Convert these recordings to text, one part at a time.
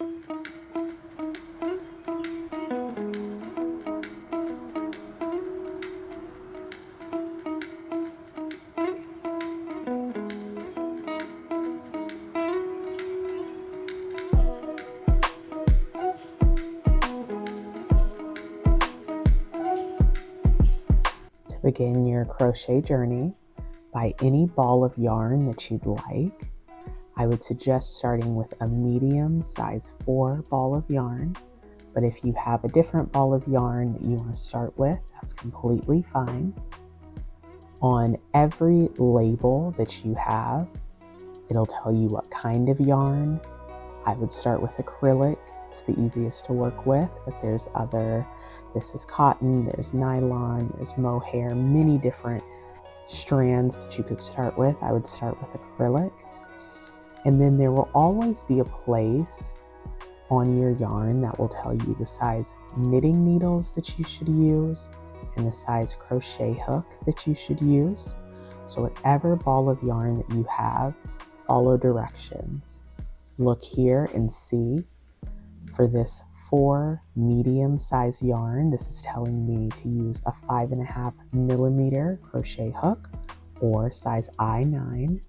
To begin your crochet journey, buy any ball of yarn that you'd like. I would suggest starting with a medium size 4 ball of yarn, but if you have a different ball of yarn that you want to start with, that's completely fine. On every label that you have, it'll tell you what kind of yarn. I would start with acrylic. It's the easiest to work with, but there's other, this is cotton, there's nylon, there's mohair, many different strands that you could start with. I would start with acrylic. And then there will always be a place on your yarn that will tell you the size knitting needles that you should use and the size crochet hook that you should use. So whatever ball of yarn that you have, follow directions. Look here and see for this 4 medium size yarn, this is telling me to use a 5.5 millimeter crochet hook or size I9.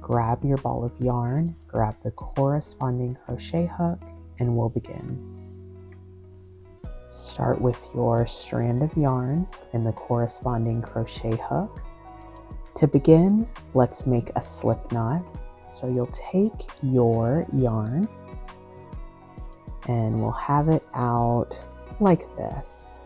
Grab your ball of yarn, grab the corresponding crochet hook, and we'll begin. Start with your strand of yarn and the corresponding crochet hook. To begin, let's make a slip knot. So you'll take your yarn and we'll have it out like this.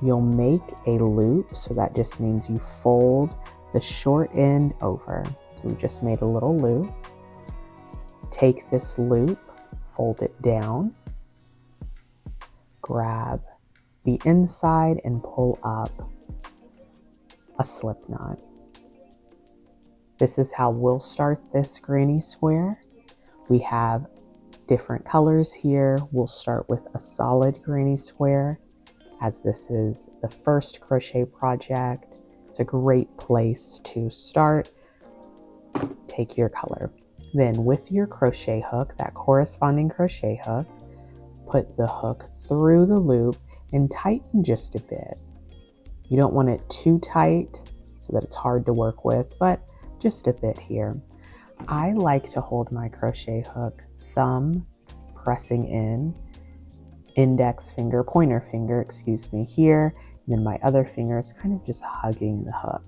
You'll make a loop, so that just means you fold the short end over. So we just made a little loop. Take this loop, fold it down, grab the inside and pull up a slip knot. This is how we'll start this granny square. We have different colors here. We'll start with a solid granny square, as this is the first crochet project. It's a great place to start. Take your color. Then with your crochet hook, that corresponding crochet hook, put the hook through the loop and tighten just a bit. You don't want it too tight so that it's hard to work with, but just a bit here. I like to hold my crochet hook thumb pressing in, index finger, pointer finger, excuse me, here, and then my other finger is kind of just hugging the hook.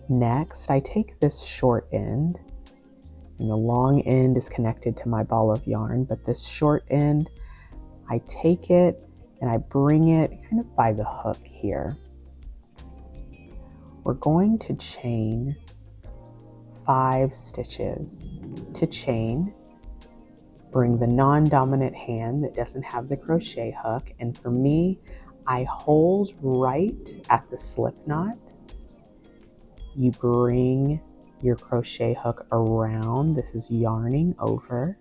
Next, I take this short end, and the long end is connected to my ball of yarn, but this short end, I take it and I bring it kind of by the hook here. We're going to chain 5 stitches. To chain, bring the non-dominant hand that doesn't have the crochet hook, and for me, I hold right at the slip knot. You bring your crochet hook around, this is yarning over,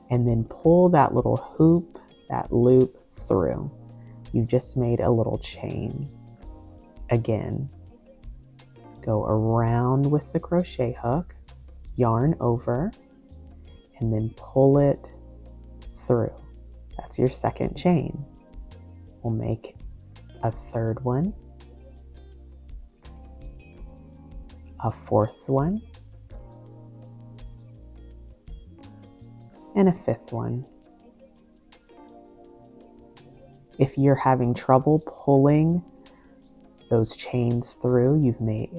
and then pull that little hoop, that loop through. You just made a little chain. Again, go around with the crochet hook, yarn over, and then pull it through. That's your second chain. We'll make a third one, a fourth one, and a fifth one. If you're having trouble pulling those chains through,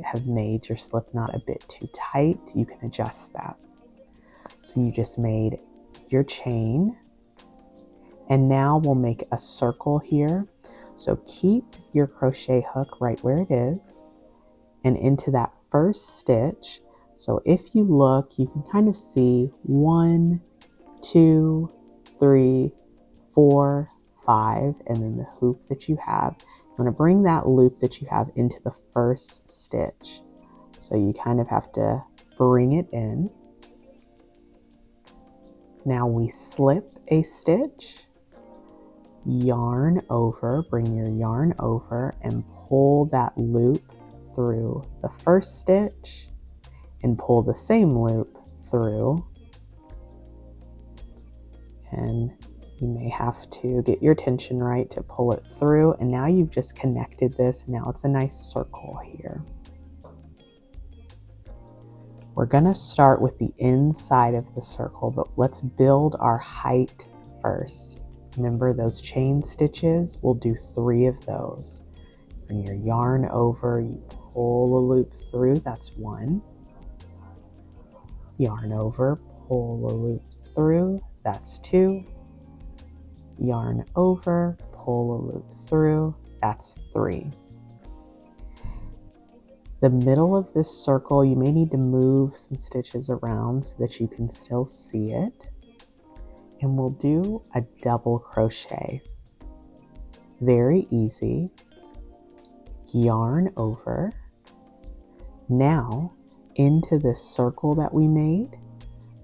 have made your slip knot a bit too tight, you can adjust that. So you just made your chain, and now we'll make a circle here. So keep your crochet hook right where it is and into that first stitch. So if you look, you can kind of see 1, 2, 3, 4, 5, and then the hoop that you have. You want to bring that loop that you have into the first stitch. So you kind of have to bring it in. Now we slip a stitch, yarn over, bring your yarn over and pull that loop through the first stitch and pull the same loop through. And you may have to get your tension right to pull it through. And now you've just connected this. Now it's a nice circle here. We're going to start with the inside of the circle, but let's build our height first. Remember those chain stitches? We'll do 3 of those. Bring your yarn over, you pull a loop through, that's 1. Yarn over, pull a loop through, that's 2. Yarn over, pull a loop through, that's 3. The middle of this circle, you may need to move some stitches around so that you can still see it. And we'll do a double crochet. Very easy. Yarn over. Now, into this circle that we made,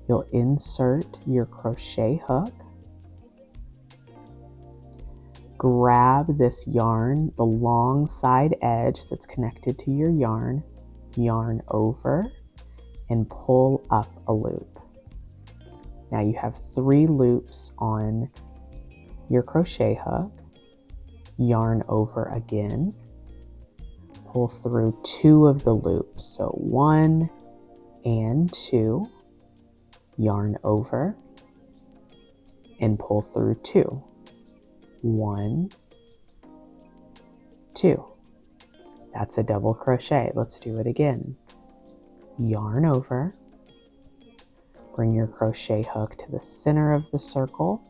you'll insert your crochet hook. Grab this yarn, the long side edge that's connected to your yarn, yarn over, and pull up a loop. Now you have 3 loops on your crochet hook. Yarn over again, pull through 2 of the loops, so 1 and 2, yarn over, and pull through 2. 1, 2. That's a double crochet. Let's do it again. Yarn over, bring your crochet hook to the center of the circle,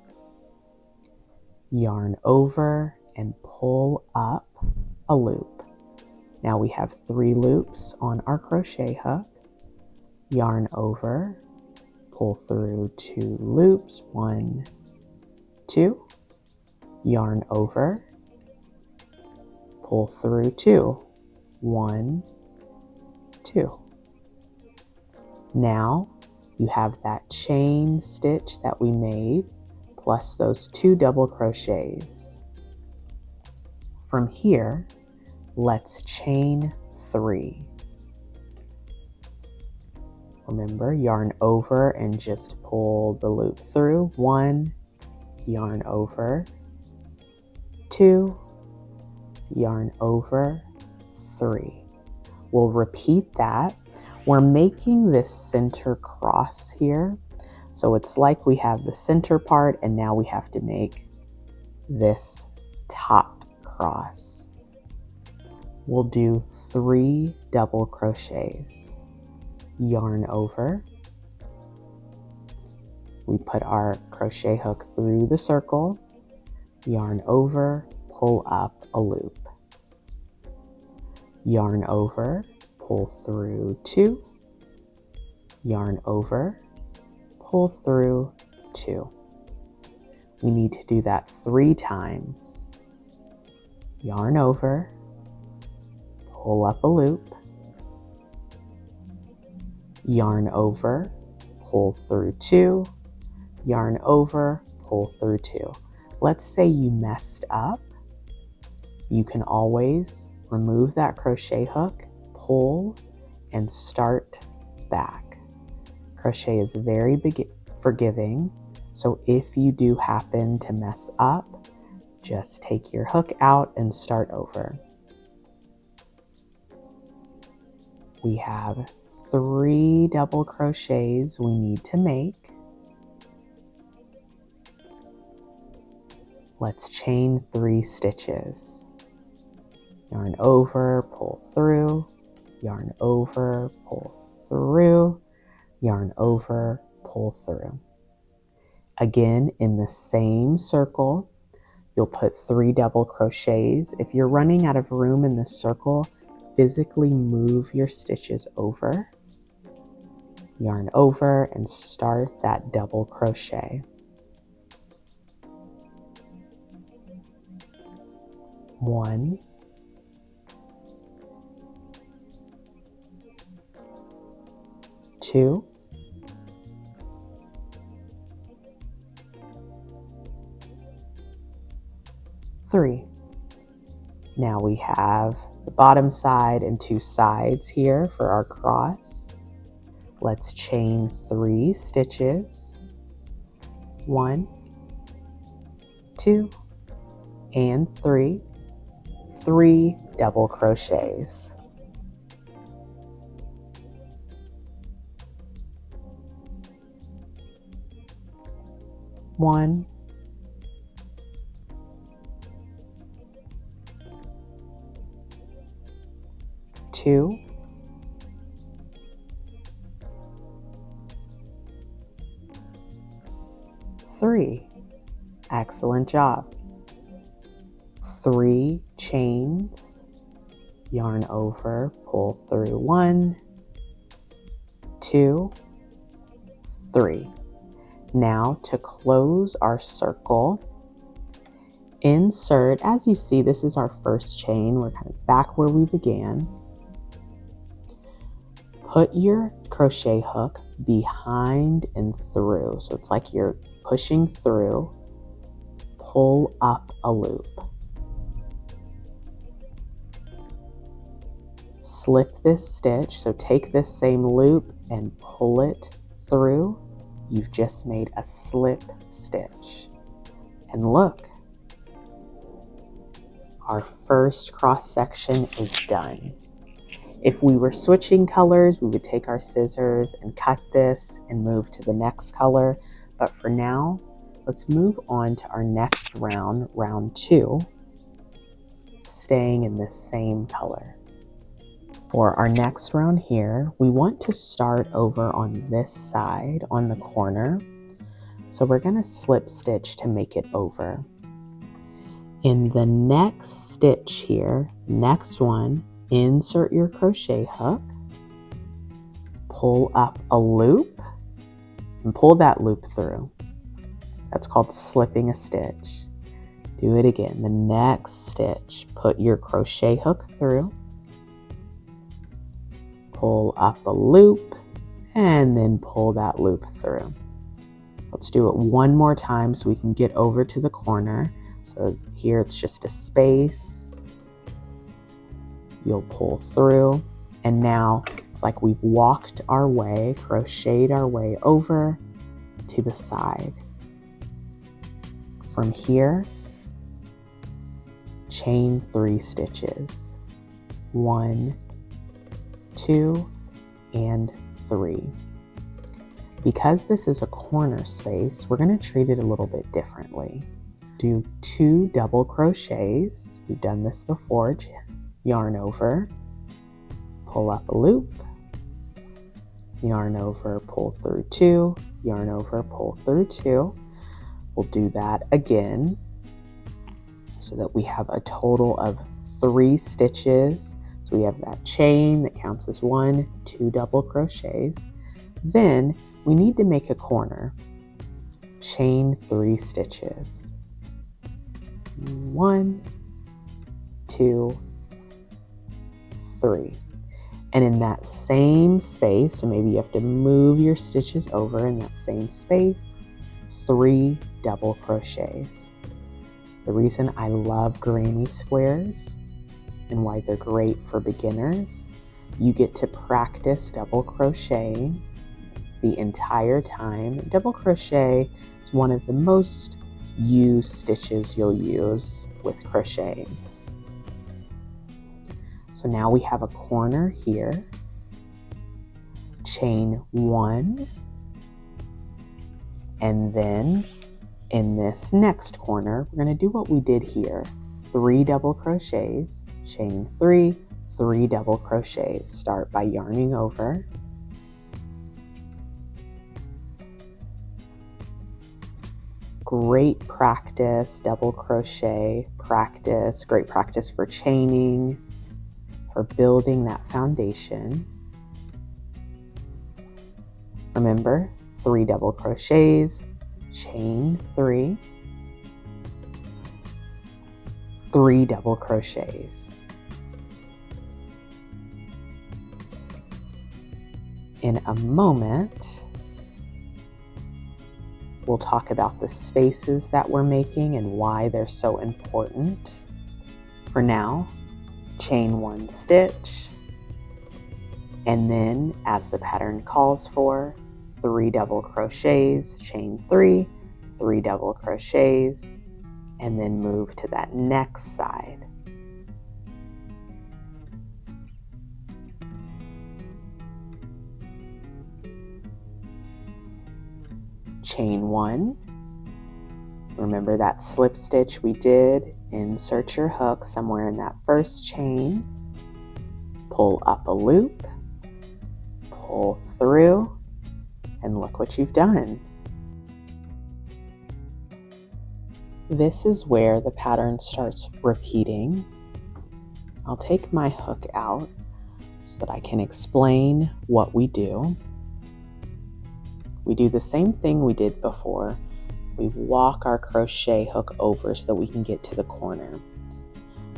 yarn over, and pull up a loop. Now we have 3 loops on our crochet hook. Yarn over, pull through 2 loops, 1, 2. Yarn over, pull through 2, 1, 2. Now you have that chain stitch that we made plus those 2 double crochets. From here, let's chain 3. Remember, yarn over and just pull the loop through. 1, yarn over, 2, yarn over, 3. We'll repeat that. We're making this center cross here. So it's like we have the center part and now we have to make this top cross. We'll do 3 double crochets. Yarn over. We put our crochet hook through the circle. Yarn over, pull up a loop. Yarn over, pull through 2. Yarn over, pull through 2. We need to do that 3 times. Yarn over, pull up a loop. Yarn over, pull through 2. Yarn over, pull through 2. Let's say you messed up. You can always remove that crochet hook, pull, and start back. Crochet is very forgiving, so if you do happen to mess up, just take your hook out and start over. We have 3 double crochets we need to make. Let's chain 3 stitches. Yarn over, pull through, yarn over, pull through, yarn over, pull through. Again, in the same circle, you'll put 3 double crochets. If you're running out of room in the circle, physically move your stitches over, yarn over, and start that double crochet. 1, 2, 3. Now we have the bottom side and 2 sides here for our cross. Let's chain 3 stitches. 1, 2, and 3. 3 double crochets. 1, 2, 3. Excellent job. 3 chains, yarn over, pull through 1, 2, 3. Now to close our circle, insert, as you see, this is our first chain. We're kind of back where we began. Put your crochet hook behind and through. So it's like you're pushing through. Pull up a loop. Slip this stitch. So take this same loop and pull it through. You've just made a slip stitch. And look, our first cross section is done. If we were switching colors, we would take our scissors and cut this and move to the next color. But for now, let's move on to our next round, round 2, staying in this same color. For our next round here, we want to start over on this side, on the corner. So we're going to slip stitch to make it over. In the next stitch here, next one, insert your crochet hook, pull up a loop, and pull that loop through. That's called slipping a stitch. Do it again. The next stitch, put your crochet hook through, pull up a loop, and then pull that loop through. Let's do it one more time so we can get over to the corner. So here it's just a space. You'll pull through, and now it's like we've walked our way, crocheted our way over to the side. From here, chain 3 stitches. 1, 2, and 3. Because this is a corner space, we're going to treat it a little bit differently. Do 2 double crochets. We've done this before. Yarn over, pull up a loop, yarn over, pull through 2, yarn over, pull through 2. We'll do that again so that we have a total of 3 stitches. So we have that chain that counts as 1, 2 double crochets. Then we need to make a corner. Chain 3 stitches. 1, 2, 3. And in that same space, so maybe you have to move your stitches over in that same space, 3 double crochets. The reason I love granny squares and why they're great for beginners, you get to practice double crocheting the entire time. Double crochet is one of the most used stitches you'll use with crocheting. So now we have a corner here, chain 1, and then in this next corner, we're going to do what we did here. 3 double crochets, chain 3, 3 double crochets. Start by yarning over. Great practice, double crochet practice, great practice for chaining, for building that foundation. Remember, 3 double crochets, chain 3, 3 double crochets. In a moment, we'll talk about the spaces that we're making and why they're so important. For now, chain 1 stitch, And then, as the pattern calls for, 3 double crochets, chain 3, 3 double crochets, and then move to that next side. Chain 1. Remember that slip stitch we did? Insert your hook somewhere in that first chain, pull up a loop, pull through, and look what you've done. This is where the pattern starts repeating. I'll take my hook out so that I can explain what we do. We do the same thing we did before. We walk our crochet hook over so that we can get to the corner.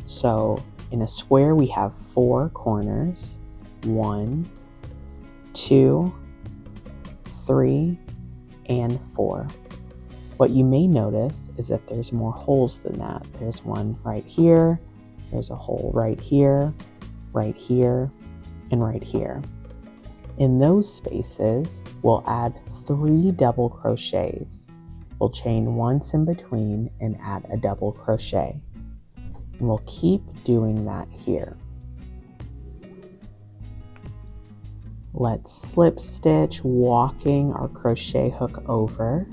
So in a square we have 4 corners, 1, 2, 3, and 4. What you may notice is that there's more holes than that. There's one right here, there's a hole right here, and right here. In those spaces, we'll add 3 double crochets. We'll chain once in between and add a double crochet. And we'll keep doing that here. Let's slip stitch, walking our crochet hook over.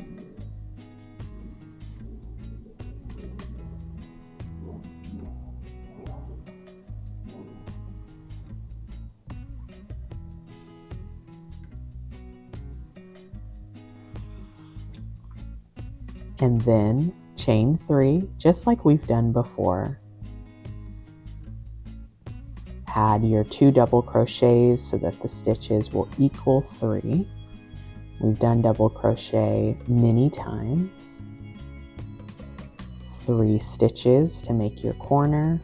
And then chain 3, just like we've done before. Add your 2 double crochets so that the stitches will equal 3. We've done double crochet many times. 3 stitches to make your corner.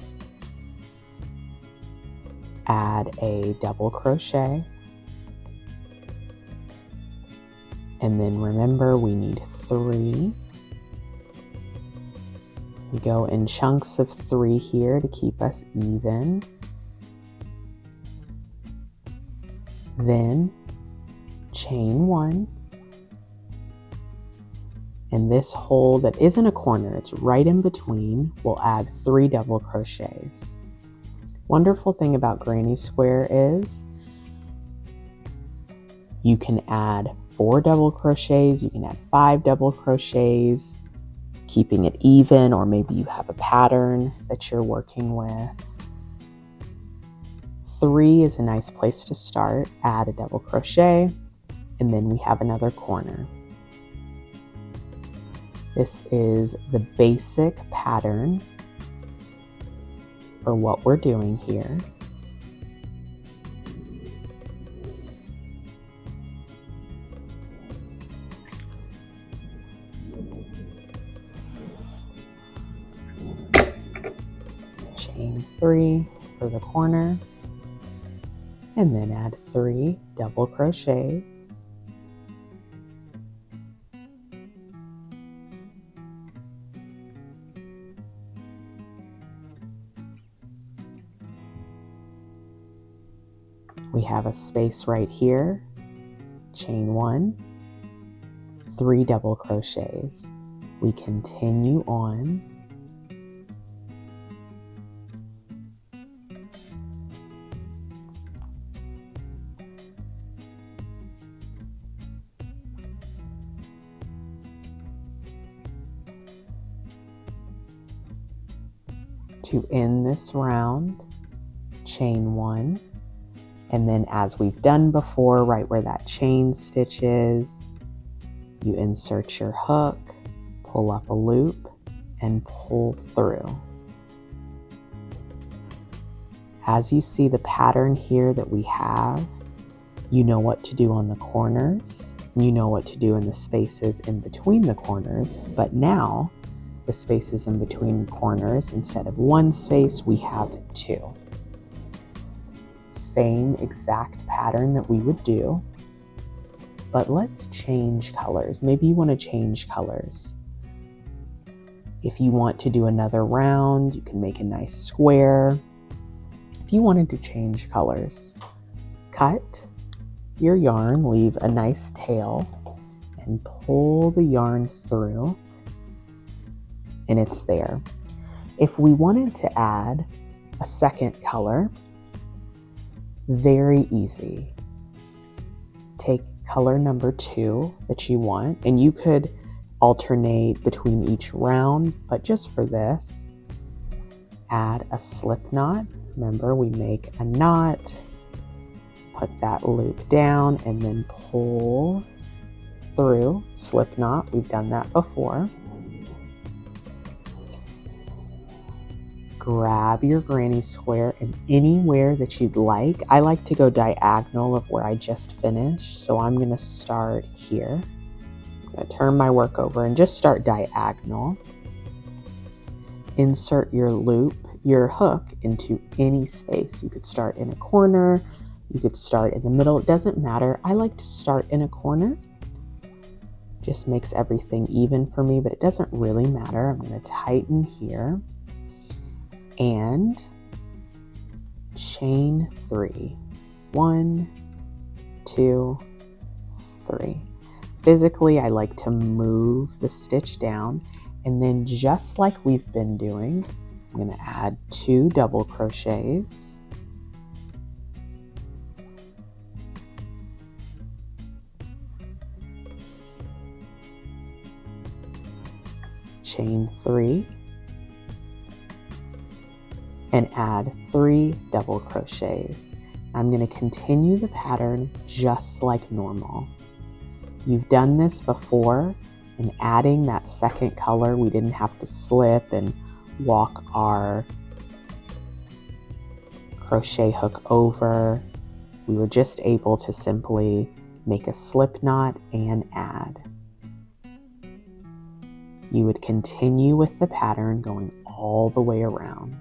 Add a double crochet. And then remember, we need 3. We go in chunks of 3 here to keep us even. Then chain 1. And this hole that isn't a corner, it's right in between, we'll add 3 double crochets. Wonderful thing about Granny Square is you can add 4 double crochets, you can add 5 double crochets, keeping it even, or maybe you have a pattern that you're working with. 3 is a nice place to start. Add a double crochet, and then we have another corner. This is the basic pattern for what we're doing here. Chain 3 for the corner, and then add 3 double crochets. We have a space right here. Chain 1, 3 double crochets. We continue on. To end this round, chain 1, and then as we've done before, right where that chain stitch is, you insert your hook, pull up a loop, and pull through. As you see the pattern here that we have, you know what to do on the corners, you know what to do in the spaces in between the corners, but now the spaces in between corners, instead of 1 space, we have 2. Same exact pattern that we would do, but let's change colors. Maybe you want to change colors. If you want to do another round, you can make a nice square. If you wanted to change colors, cut your yarn, leave a nice tail, and pull the yarn through, and it's there. If we wanted to add a second color, very easy. Take color number 2 that you want, and you could alternate between each round, but just for this, add a slip knot. Remember, we make a knot, put that loop down, and then pull through, slip knot. We've done that before. Grab your granny square and anywhere that you'd like. I like to go diagonal of where I just finished, so I'm going to start here. I'm going to turn my work over and just start diagonal. Insert your loop, your hook, into any space. You could start in a corner, you could start in the middle, it doesn't matter. I like to start in a corner. Just makes everything even for me, but it doesn't really matter. I'm going to tighten here and chain 3. 1, 2, 3. Physically, I like to move the stitch down, and then just like we've been doing, I'm going to add 2 double crochets. Chain 3. And add 3 double crochets. I'm going to continue the pattern just like normal. You've done this before, and adding that second color, we didn't have to slip and walk our crochet hook over. We were just able to simply make a slip knot and add. You would continue with the pattern going all the way around.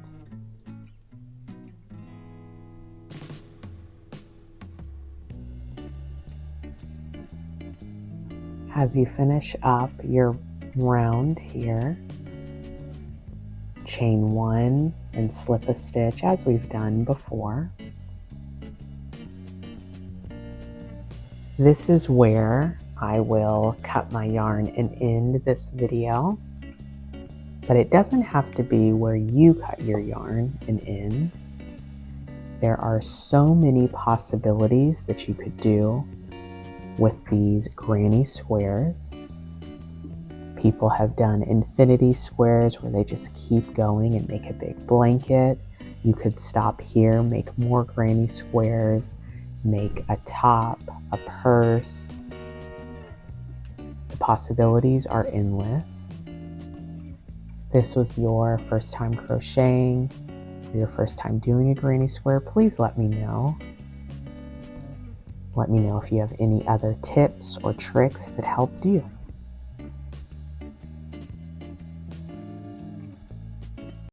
As you finish up your round here, chain 1 and slip a stitch as we've done before. This is where I will cut my yarn and end this video, but it doesn't have to be where you cut your yarn and end. There are so many possibilities that you could do with these granny squares. People have done infinity squares where they just keep going and make a big blanket. You could stop here, make more granny squares, make a top, a purse. The possibilities are endless. This was your first time crocheting, or your first time doing a granny square. Please let me know. Let me know if you have any other tips or tricks that helped you.